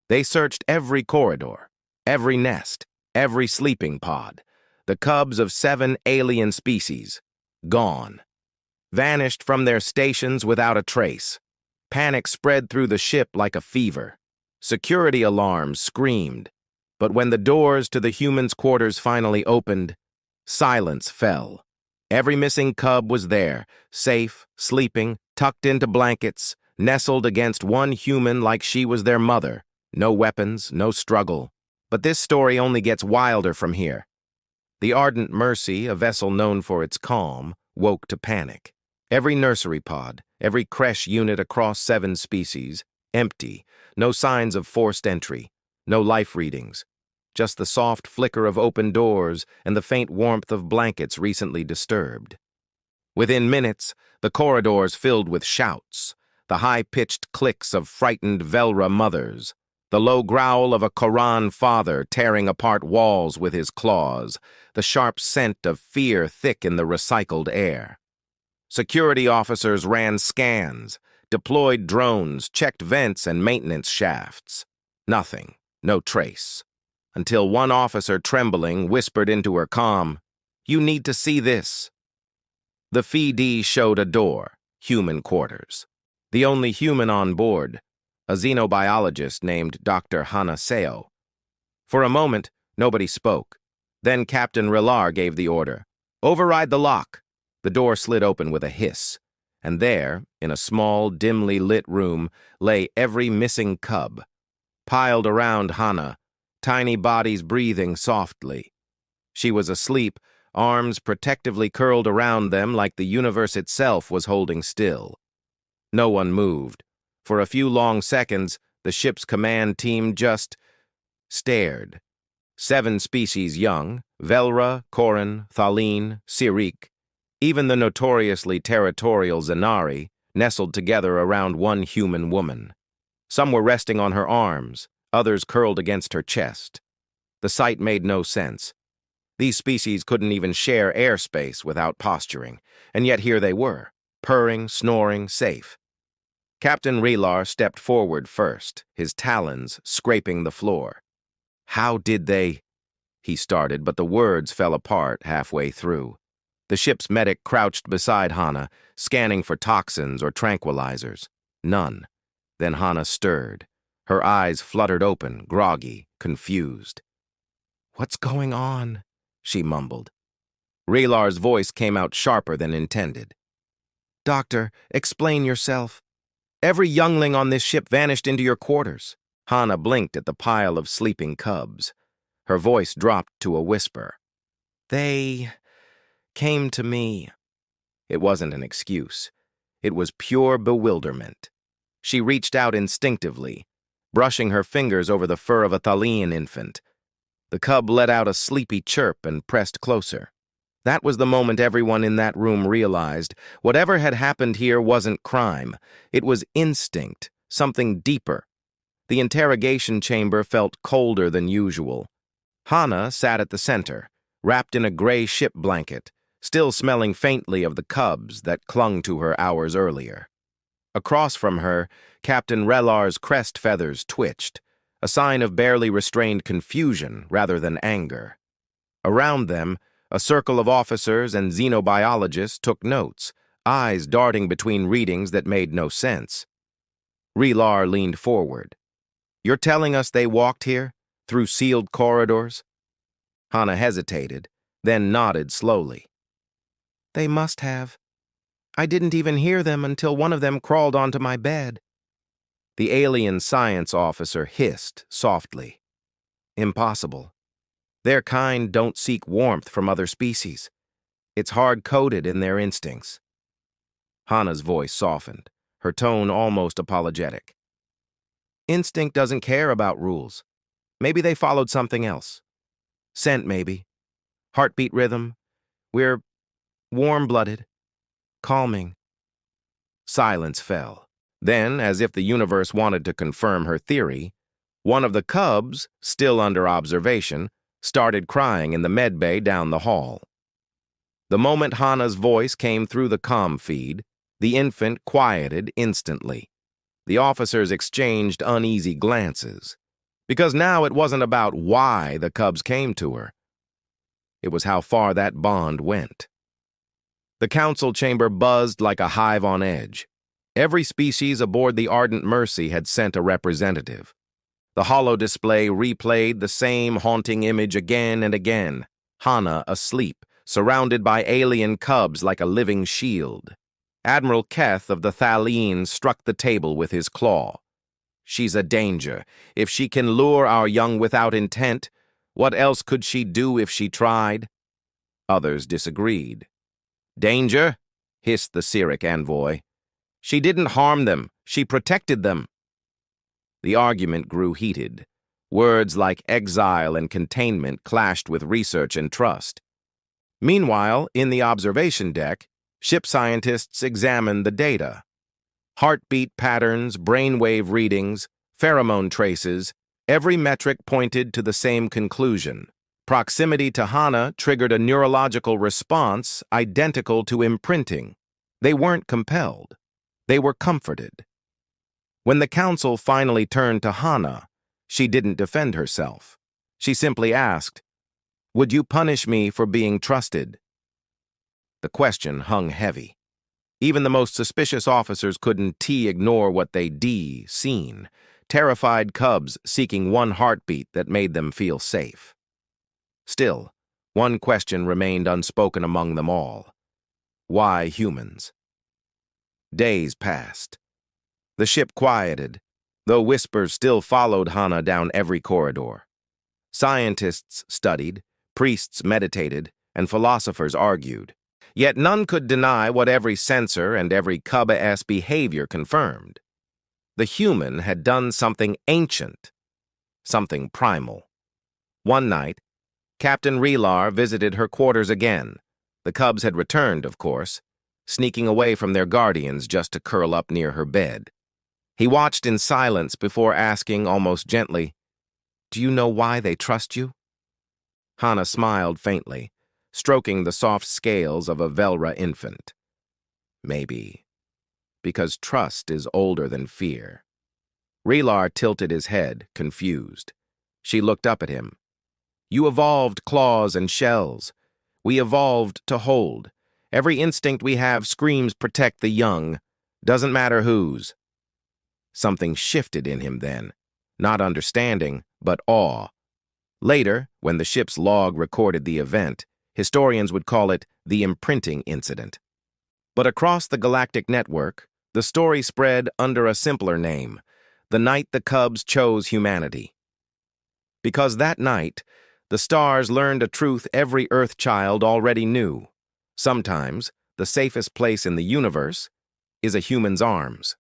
They searched every corridor, every nest, every sleeping pod. The cubs of 7 alien species, gone. Vanished from their stations without a trace. Panic spread through the ship like a fever. Security alarms screamed. But when the doors to the humans' quarters finally opened, silence fell. Every missing cub was there, safe, sleeping, tucked into blankets, nestled against one human like she was their mother. No weapons, no struggle. But this story only gets wilder from here. The Ardent Mercy, a vessel known for its calm, woke to panic. Every nursery pod, every creche unit across 7 species, empty, no signs of forced entry, no life readings, just the soft flicker of open doors and the faint warmth of blankets recently disturbed. Within minutes, the corridors filled with shouts, the high-pitched clicks of frightened Velra mothers, the low growl of a Koran father tearing apart walls with his claws, the sharp scent of fear thick in the recycled air. Security officers ran scans, deployed drones, checked vents and maintenance shafts. Nothing, no trace. Until one officer, trembling, whispered into her comm, "You need to see this." The FD showed a door, human quarters. The only human on board, a xenobiologist named Dr. Hana Seo. For a moment, nobody spoke. Then Captain Relar gave the order, "Override the lock." The door slid open with a hiss, and there, in a small, dimly lit room, lay every missing cub. Piled around Hana, tiny bodies breathing softly. She was asleep, arms protectively curled around them like the universe itself was holding still. No one moved. For a few long seconds, the ship's command team just stared. 7 species young, Velra, Koran, Thaleen, Sirik, even the notoriously territorial Zanari, nestled together around one human woman. Some were resting on her arms, others curled against her chest. The sight made no sense. These species couldn't even share airspace without posturing, and yet here they were, purring, snoring, safe. Captain Relar stepped forward first, his talons scraping the floor. "How did they—" he started, but the words fell apart halfway through. The ship's medic crouched beside Hana, scanning for toxins or tranquilizers. None. Then Hana stirred. Her eyes fluttered open, groggy, confused. "What's going on?" she mumbled. Relar's voice came out sharper than intended. "Doctor, explain yourself. Every youngling on this ship vanished into your quarters." Hana blinked at the pile of sleeping cubs. Her voice dropped to a whisper. "They came to me." It wasn't an excuse. It was pure bewilderment. She reached out instinctively, brushing her fingers over the fur of a Thalian infant. The cub let out a sleepy chirp and pressed closer. That was the moment everyone in that room realized whatever had happened here wasn't crime. It was instinct, something deeper. The interrogation chamber felt colder than usual. Hana sat at the center, wrapped in a gray ship blanket, still smelling faintly of the cubs that clung to her hours earlier. Across from her, Captain Relar's crest feathers twitched, a sign of barely restrained confusion rather than anger. Around them, a circle of officers and xenobiologists took notes, eyes darting between readings that made no sense. Relar leaned forward. "You're telling us they walked here, through sealed corridors?" Hana hesitated, then nodded slowly. "They must have. I didn't even hear them until one of them crawled onto my bed." The alien science officer hissed softly. "Impossible. Their kind don't seek warmth from other species. It's hard-coded in their instincts." Hana's voice softened, her tone almost apologetic. "Instinct doesn't care about rules. Maybe they followed something else. Scent, maybe. Heartbeat rhythm. We're warm-blooded. Calming." Silence fell. Then, as if the universe wanted to confirm her theory, one of the cubs, still under observation, started crying in the medbay down the hall. The moment Hana's voice came through the comm feed, the infant quieted instantly. The officers exchanged uneasy glances. Because now it wasn't about why the Cubs came to her. It was how far that bond went. The council chamber buzzed like a hive on edge. Every species aboard the Ardent Mercy had sent a representative. The holo display replayed the same haunting image again and again. Hana asleep, surrounded by alien cubs like a living shield. Admiral Keth of the Thaleen struck the table with his claw. She's a danger. If she can lure our young without intent, what else could she do if she tried? Others disagreed. Danger? Hissed the Cyric envoy. She didn't harm them. She protected them. The argument grew heated. Words like exile and containment clashed with research and trust. Meanwhile, in the observation deck, ship scientists examined the data. Heartbeat patterns, brainwave readings, pheromone traces, every metric pointed to the same conclusion. Proximity to Hana triggered a neurological response identical to imprinting. They weren't compelled. They were comforted. When the council finally turned to Hana, she didn't defend herself. She simply asked, "Would you punish me for being trusted?" The question hung heavy. Even the most suspicious officers couldn't ignore what they'd seen. Terrified cubs seeking one heartbeat that made them feel safe. Still, one question remained unspoken among them all. Why humans? Days passed. The ship quieted, though whispers still followed Hana down every corridor. Scientists studied, priests meditated, and philosophers argued. Yet none could deny what every sensor and every Cubba-S behavior confirmed. The human had done something ancient, something primal. One night, Captain Relar visited her quarters again. The cubs had returned, of course, sneaking away from their guardians just to curl up near her bed. He watched in silence before asking almost gently, "Do you know why they trust you?" Hana smiled faintly, stroking the soft scales of a Velra infant. Maybe. Because trust is older than fear. Relar tilted his head, confused. She looked up at him. You evolved claws and shells. We evolved to hold. Every instinct we have screams protect the young. Doesn't matter whose. Something shifted in him then. Not understanding, but awe. Later, when the ship's log recorded the event, historians would call it the imprinting incident. But across the galactic network, the story spread under a simpler name, the night the Cubs chose humanity. Because that night, the stars learned a truth every Earth child already knew. Sometimes, the safest place in the universe is a human's arms.